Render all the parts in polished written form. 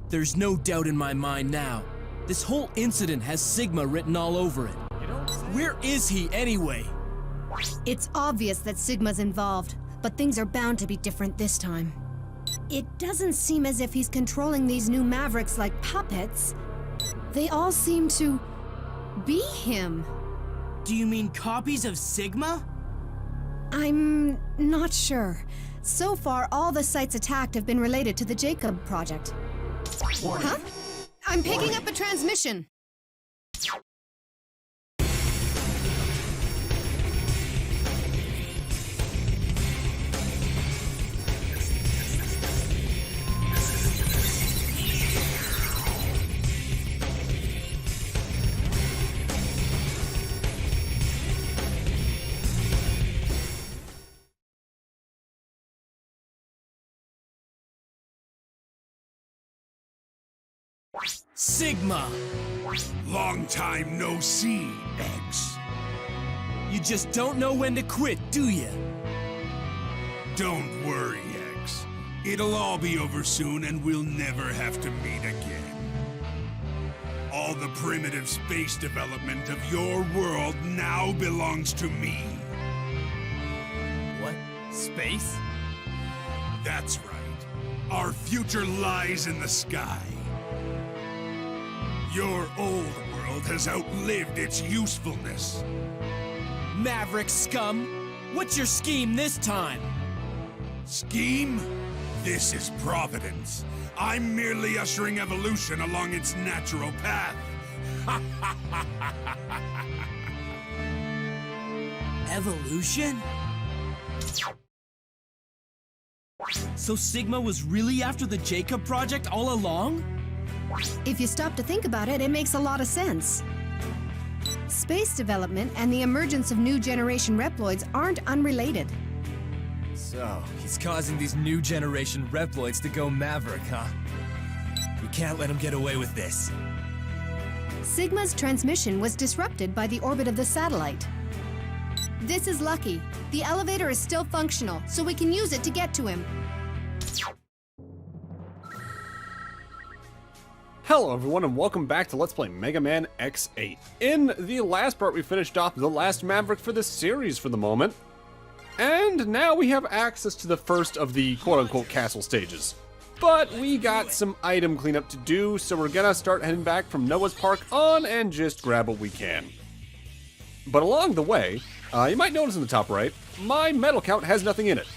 There's no doubt in my mind now. This whole incident has Sigma written all over it. Where is he anyway? It's obvious that Sigma's involved, but things are bound to be different this time. It doesn't seem as if he's controlling these new Mavericks like puppets. They all seem to be him. Do you mean copies of Sigma? I'm not sure. So far, all the sites attacked have been related to the Jacob project. Huh? I'm picking up a transmission. Sigma! Long time no see, X. You just don't know when to quit, do you? Don't worry, X. It'll all be over soon and we'll never have to meet again. All the primitive space development of your world now belongs to me. What? Space? That's right. Our future lies in the sky. Your old world has outlived its usefulness. Maverick scum! What's your scheme this time? Scheme? This is Providence. I'm merely ushering evolution along its natural path. Evolution? So Sigma was really after the Jacob project all along? If you stop to think about it, it makes a lot of sense. Space development and the emergence of new generation Reploids aren't unrelated. So, he's causing these new generation Reploids to go Maverick, huh? We can't let him get away with this. Sigma's transmission was disrupted by the orbit of the satellite. This is lucky. The elevator is still functional, so we can use it to get to him. Hello everyone and welcome back to Let's Play Mega Man X8. In the last part we finished off the last Maverick for this series for the moment. And now we have access to the first of the quote-unquote castle stages. But we got some item cleanup to do, so we're gonna start heading back from Noah's Park on and just grab what we can. But along the way, you might notice in the top right, my medal count has nothing in it.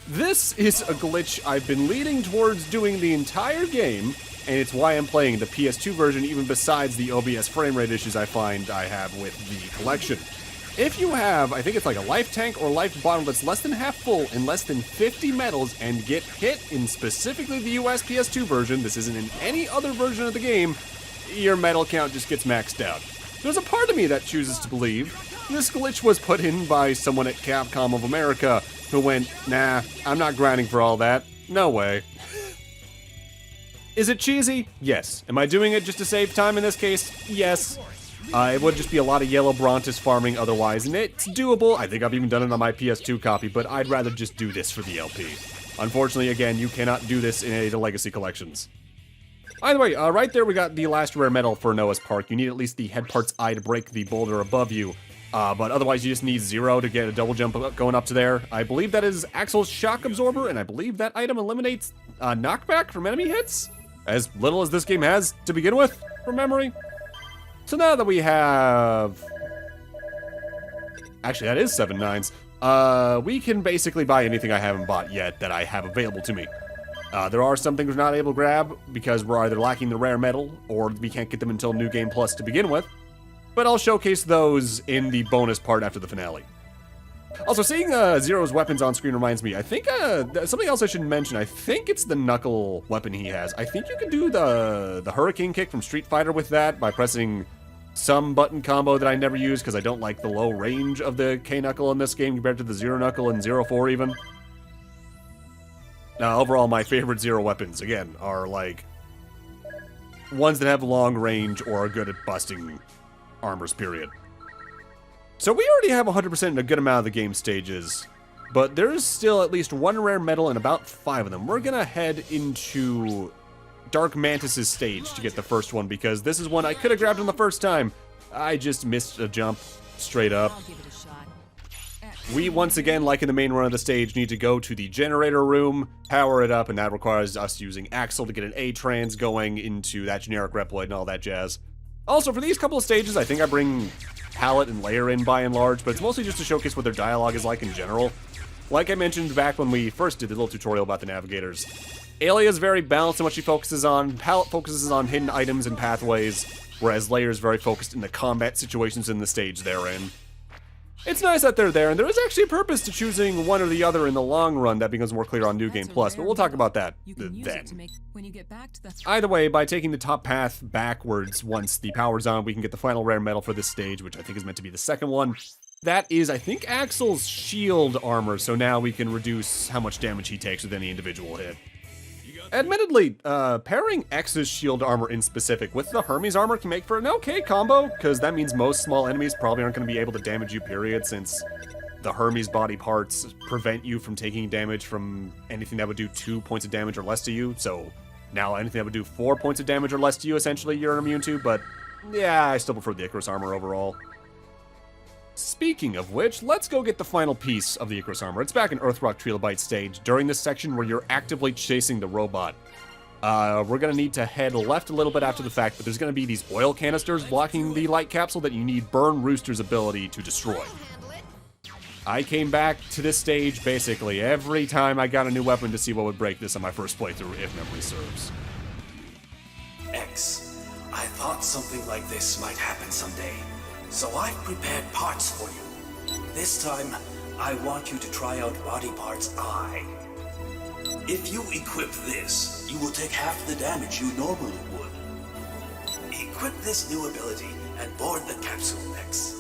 This is a glitch I've been leading towards doing the entire game, and it's why I'm playing the PS2 version even besides the OBS frame rate issues I find I have with the collection. If you have, I think it's like a life tank or life bottle that's less than half full and less than 50 medals and get hit in specifically the US PS2 version, this isn't in any other version of the game, your medal count just gets maxed out. There's a part of me that chooses to believe this glitch was put in by someone at Capcom of America who went, nah, I'm not grinding for all that, no way. Is it cheesy? Yes. Am I doing it just to save time in this case? Yes. It would just be a lot of yellow Brontis farming otherwise, and it's doable. I think I've even done it on my PS2 copy, but I'd rather just do this for the LP. Unfortunately, again, you cannot do this in any of the Legacy collections. Either way, right there we got the last rare medal for Noah's Park. You need at least the head part's eye to break the boulder above you, but otherwise you just need 0 to get a double jump going up to there. I believe that is Axel's Shock Absorber, and I believe that item eliminates knockback from enemy hits? As little as this game has to begin with, from memory. So now that we have... Actually, that is 7 nines. We can basically buy anything I haven't bought yet that I have available to me. There are some things we're not able to grab because we're either lacking the rare metal or we can't get them until New Game Plus to begin with. But I'll showcase those in the bonus part after the finale. Also, seeing Zero's weapons on screen reminds me, I think something else I should mention, I think it's the knuckle weapon he has. I think you can do the hurricane kick from Street Fighter with that by pressing some button combo that I never use because I don't like the low range of the K-knuckle in this game compared to the Zero knuckle and 04 even. Now, overall, my favorite Zero weapons, again, are like ones that have long range or are good at busting armors, period. So we already have 100% in a good amount of the game stages, but there's still at least 1 rare medal and about 5 of them. We're gonna head into Dark Mantis's stage to get the first one, because this is one I could have grabbed on the first time. I just missed a jump straight up. We, once again, like in the main run of the stage, need to go to the generator room, power it up, and that requires us using Axel to get an A-trans going into that generic Reploid and all that jazz. Also, for these couple of stages, I think I bring Palette and Layer in by and large, but it's mostly just to showcase what their dialogue is like in general. Like I mentioned back when we first did the little tutorial about the navigators, Ayla is very balanced in what she focuses on, Palette focuses on hidden items and pathways, whereas Layer is very focused in the combat situations in the stage they're in. It's nice that they're there, and there is actually a purpose to choosing one or the other in the long run that becomes more clear on New Game Plus, but we'll talk about that then. Either way, by taking the top path backwards once the power's on, we can get the final rare medal for this stage, which I think is meant to be the second one. That is, I think, Axel's shield armor, so now we can reduce how much damage he takes with any individual hit. Admittedly, pairing X's shield armor in specific with the Hermes armor can make for an okay combo, because that means most small enemies probably aren't going to be able to damage you, period, since the Hermes body parts prevent you from taking damage from anything that would do 2 points of damage or less to you, so now anything that would do 4 points of damage or less to you, essentially, you're immune to, but yeah, I still prefer the Icarus armor overall. Speaking of which, let's go get the final piece of the Icarus armor. It's back in Earthrock Trilobite stage, during this section where you're actively chasing the robot. We're gonna need to head left a little bit after the fact, but there's gonna be these oil canisters blocking the light capsule that you need Burn Rooster's ability to destroy. I came back to this stage basically every time I got a new weapon to see what would break this on my first playthrough, if memory serves. X, I thought something like this might happen someday. So I've prepared parts for you. This time, I want you to try out body parts I. If you equip this, you will take half the damage you normally would. Equip this new ability and board the capsule, X.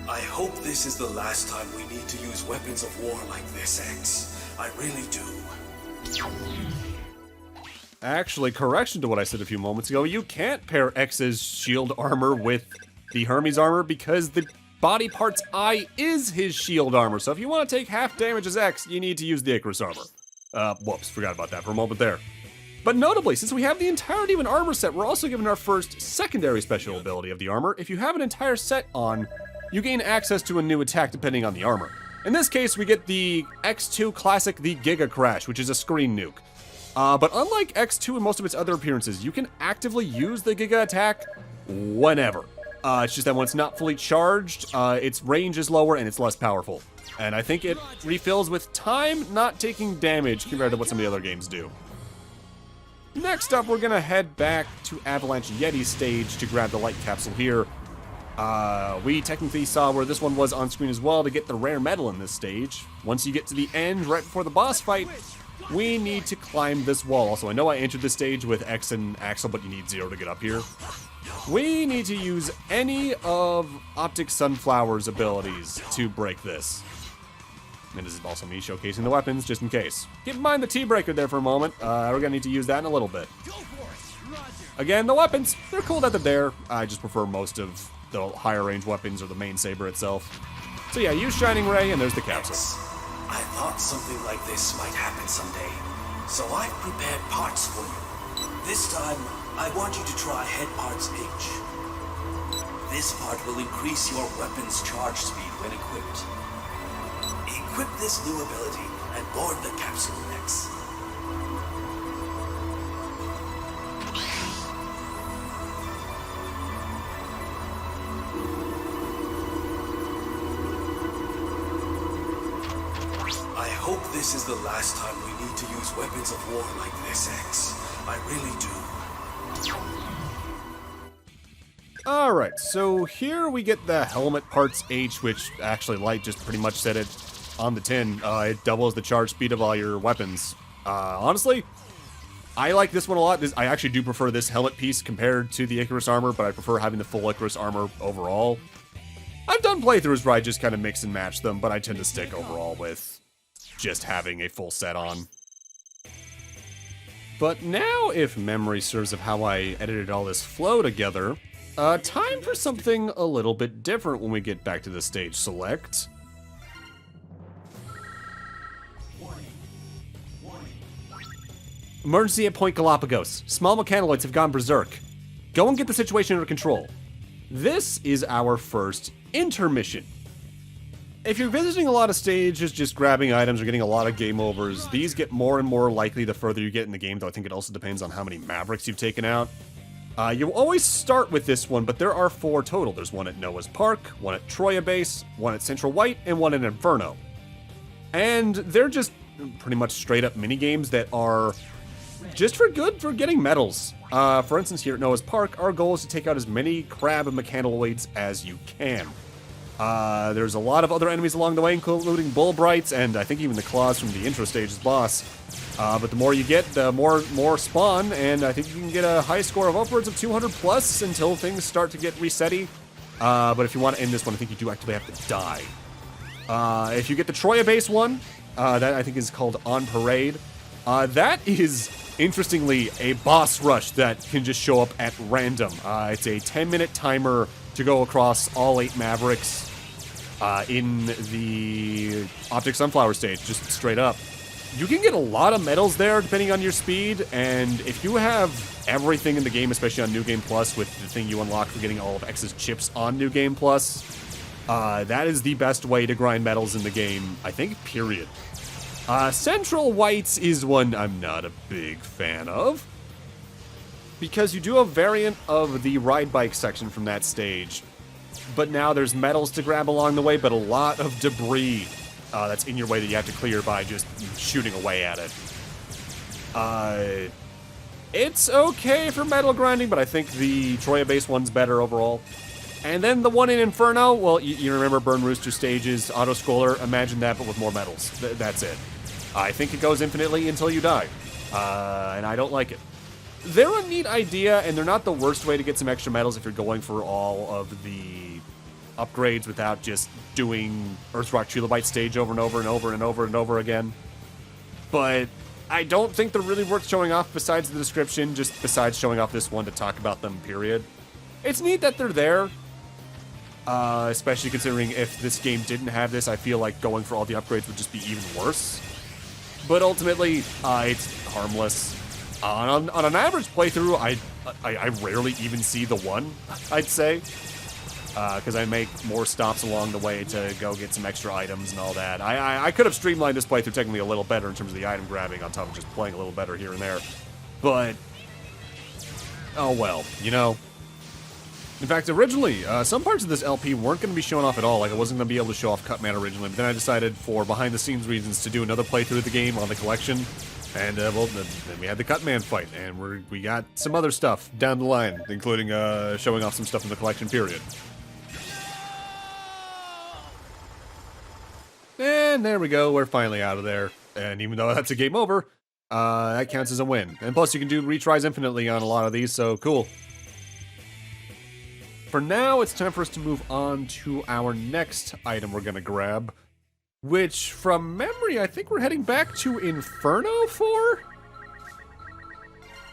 I hope this is the last time we need to use weapons of war like this, X. I really do. Actually, correction to what I said a few moments ago, you can't pair X's shield armor with the Hermes armor because the body parts I is his shield armor, so if you want to take half damage as X, you need to use the Icarus armor. Whoops, forgot about that for a moment there. But notably, since we have the entirety of an armor set, we're also given our first secondary special ability of the armor. If you have an entire set on, you gain access to a new attack depending on the armor. In this case, we get the X2 Classic, the Giga Crash, which is a screen nuke. But unlike X2 and most of its other appearances, you can actively use the Giga attack whenever. It's just that when it's not fully charged, its range is lower and it's less powerful. And I think it refills with time, not taking damage compared to what some of the other games do. Next up, we're gonna head back to Avalanche Yeti's stage to grab the light capsule here. We technically saw where this one was on screen as well to get the rare medal in this stage. Once you get to the end, right before the boss fight, we need to climb this wall. Also, I know I entered this stage with X and Axel, but you need 0 to get up here. We need to use any of Optic Sunflower's abilities to break this. And this is also me showcasing the weapons, just in case. Keep in mind the T-Breaker there for a moment. We're gonna need to use that in a little bit. Again, the weapons, they're cool that they're there. I just prefer most of the higher range weapons or the main saber itself. So yeah, use Shining Ray, and there's the capsule. I thought something like this might happen someday, so I've prepared parts for you. This time, I want you to try Head Parts H. This part will increase your weapon's charge speed when equipped. Equip this new ability and board the capsule next. I hope this is the last time we need to use weapons of war like this, X. I really do. Alright, so here we get the Helmet Parts H, which actually Light just pretty much said it on the tin. It doubles the charge speed of all your weapons. Honestly, I like this one a lot. I actually do prefer this helmet piece compared to the Icarus armor, but I prefer having the full Icarus armor overall. I've done playthroughs where I just kind of mix and match them, but I tend to stick overall with just having a full set on. But now, if memory serves of how I edited all this flow together, Time for something a little bit different when we get back to the stage select. Emergency at Point Galapagos. Small mechanoids have gone berserk. Go and get the situation under control. This is our first intermission. If you're visiting a lot of stages, just grabbing items or getting a lot of game overs, these get more and more likely the further you get in the game, though I think it also depends on how many Mavericks you've taken out. You always start with this one, but there are 4 total. There's one at Noah's Park, one at Troya Base, one at Central White, and one at Inferno. And they're just pretty much straight up minigames that are just for getting medals. For instance, here at Noah's Park, our goal is to take out as many crab and mechanoids as you can. There's a lot of other enemies along the way, including Bullbrights, and I think even the Claws from the intro stage's boss. But the more you get, the more spawn, and I think you can get a high score of upwards of 200 plus until things start to get resetty. But if you want to end this one, I think you do actually have to die. If you get the Troya Base one, that I think is called On Parade, that is, interestingly, a boss rush that can just show up at random. It's a 10-minute timer to go across all 8 Mavericks in the Optic Sunflower stage, just straight up. You can get a lot of medals there depending on your speed, and if you have everything in the game, especially on New Game Plus, with the thing you unlock for getting all of X's chips on New Game Plus, that is the best way to grind medals in the game, I think, period. Central Whites is one I'm not a big fan of, because you do a variant of the ride bike section from that stage, but now there's medals to grab along the way, but a lot of debris that's in your way that you have to clear by just shooting away at it. It's okay for medal grinding, but I think the Troya Base one's better overall. And then the one in Inferno, well, you remember Burn Rooster stages, auto-scroller, imagine that, but with more medals. That's it. I think it goes infinitely until you die, and I don't like it. They're a neat idea, and they're not the worst way to get some extra medals if you're going for all of the upgrades without just doing Earthrock Trilobite stage over and over and over and over and over again. But I don't think they're really worth showing off besides the description, just besides showing off this one to talk about them, period. It's neat that they're there, especially considering if this game didn't have this, I feel like going for all the upgrades would just be even worse. But ultimately, it's harmless. On an average playthrough, I rarely even see the one, I'd say. Because I make more stops along the way to go get some extra items and all that. I could have streamlined this playthrough technically a little better in terms of the item grabbing on top of just playing a little better here and there. But, oh well, you know. In fact, originally, some parts of this LP weren't going to be shown off at all. Like, I wasn't going to be able to show off Cutman originally, but then I decided for behind-the-scenes reasons to do another playthrough of the game on the collection. And, well, then we had the Cutman fight, and we got some other stuff down the line, including showing off some stuff in the collection, period. And there we go, we're finally out of there. And even though that's a game over, that counts as a win. And plus, you can do retries infinitely on a lot of these, so cool. For now, it's time for us to move on to our next item we're gonna grab, which, from memory, I think we're heading back to Inferno for?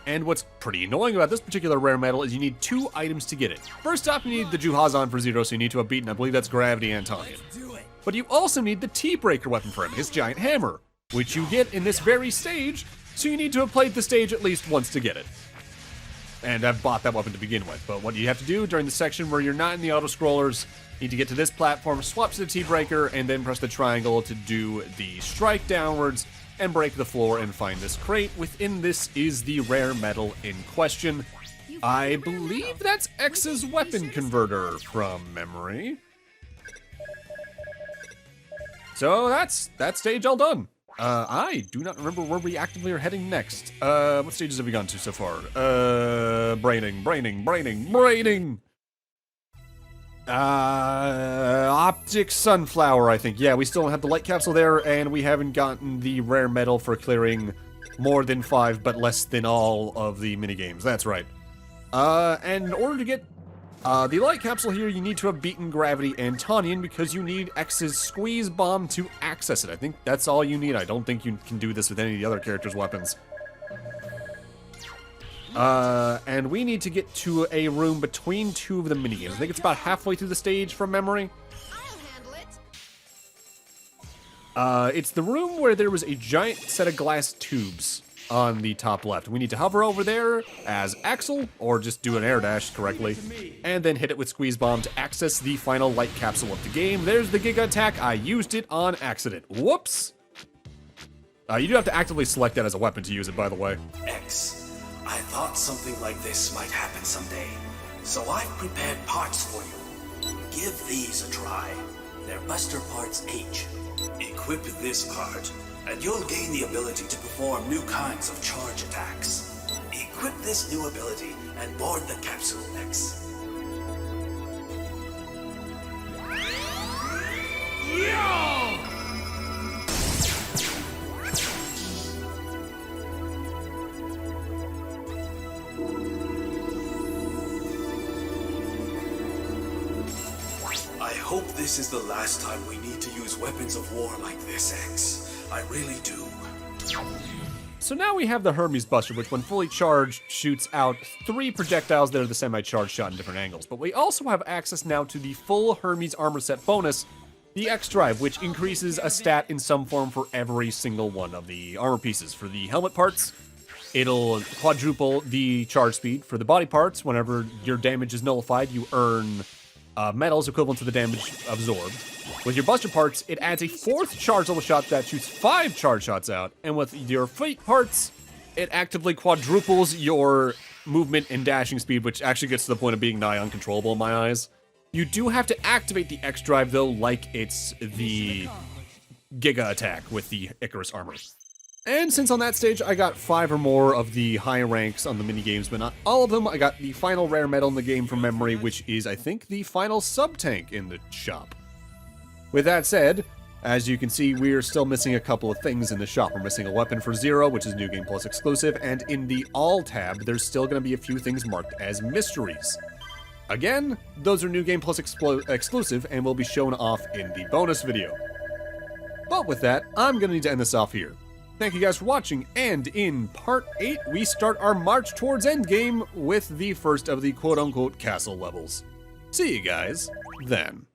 And what's pretty annoying about this particular rare medal is you need 2 items to get it. First off, you need the Juhazan for 0, so you need to have beaten, I believe that's Gravity and Tonyan. But you also need the T-Breaker weapon for him, his giant hammer, which you get in this very stage, so you need to have played the stage at least once to get it. And I've bought that weapon to begin with, but what you have to do during the section where you're not in the auto-scrollers, you need to get to this platform, swap to the T-Breaker, and then press the triangle to do the strike downwards and break the floor and find this crate. Within this is the rare medal in question. I believe that's X's weapon converter from memory. So that's that stage all done. I do not remember where we actively are heading next. What stages have we gone to so far? Braining. Optic Sunflower, I think. Yeah, we still don't have the light capsule there, and we haven't gotten the rare medal for clearing more than 5, but less than all of the minigames. That's right. And in order to get the light capsule here, you need to have beaten Gravity and Tonyan because you need X's squeeze bomb to access it. I think that's all you need. I don't think you can do this with any of the other characters' weapons. And we need to get to a room between two of the minigames. I think it's about halfway through the stage from memory. It's the room where there was a giant set of glass tubes on the top left. We need to hover over there as Axel, or just do an air dash correctly, and then hit it with Squeeze Bomb to access the final light capsule of the game. There's the Giga Attack. I used it on accident. Whoops! You do have to actively select that as a weapon to use it, by the way. X, I thought something like this might happen someday, so I've prepared parts for you. Give these a try. They're Buster Parts H. Equip this part, and you'll gain the ability to perform new kinds of charge attacks. Equip this new ability and board the capsule, X. I hope this is the last time we need to use weapons of war like this, X. I really do. So now we have the Hermes Buster, which when fully charged shoots out 3 projectiles that are the semi-charged shot in different angles. But we also have access now to the full Hermes armor set bonus, the X Drive, which increases a stat in some form for every single one of the armor pieces. For the helmet parts, it'll quadruple the charge speed. For the body parts, whenever your damage is nullified, you earn metals equivalent to the damage absorbed. With your Buster parts, it adds a 4th charge level shot that shoots 5 charge shots out. And with your Fate parts, it actively quadruples your movement and dashing speed, which actually gets to the point of being nigh uncontrollable in my eyes. You do have to activate the X Drive, though, like it's the Giga Attack with the Icarus armor. And since on that stage I got 5 or more of the high ranks on the minigames, but not all of them, I got the final rare medal in the game from memory, which is, I think, the final sub-tank in the shop. With that said, as you can see, we are still missing a couple of things in the shop. We're missing a weapon for Zero, which is New Game Plus exclusive, and in the All tab, there's still going to be a few things marked as mysteries. Again, those are New Game Plus exclusive and will be shown off in the bonus video. But with that, I'm going to need to end this off here. Thank you guys for watching, and in Part 8, we start our march towards Endgame with the first of the quote-unquote castle levels. See you guys then.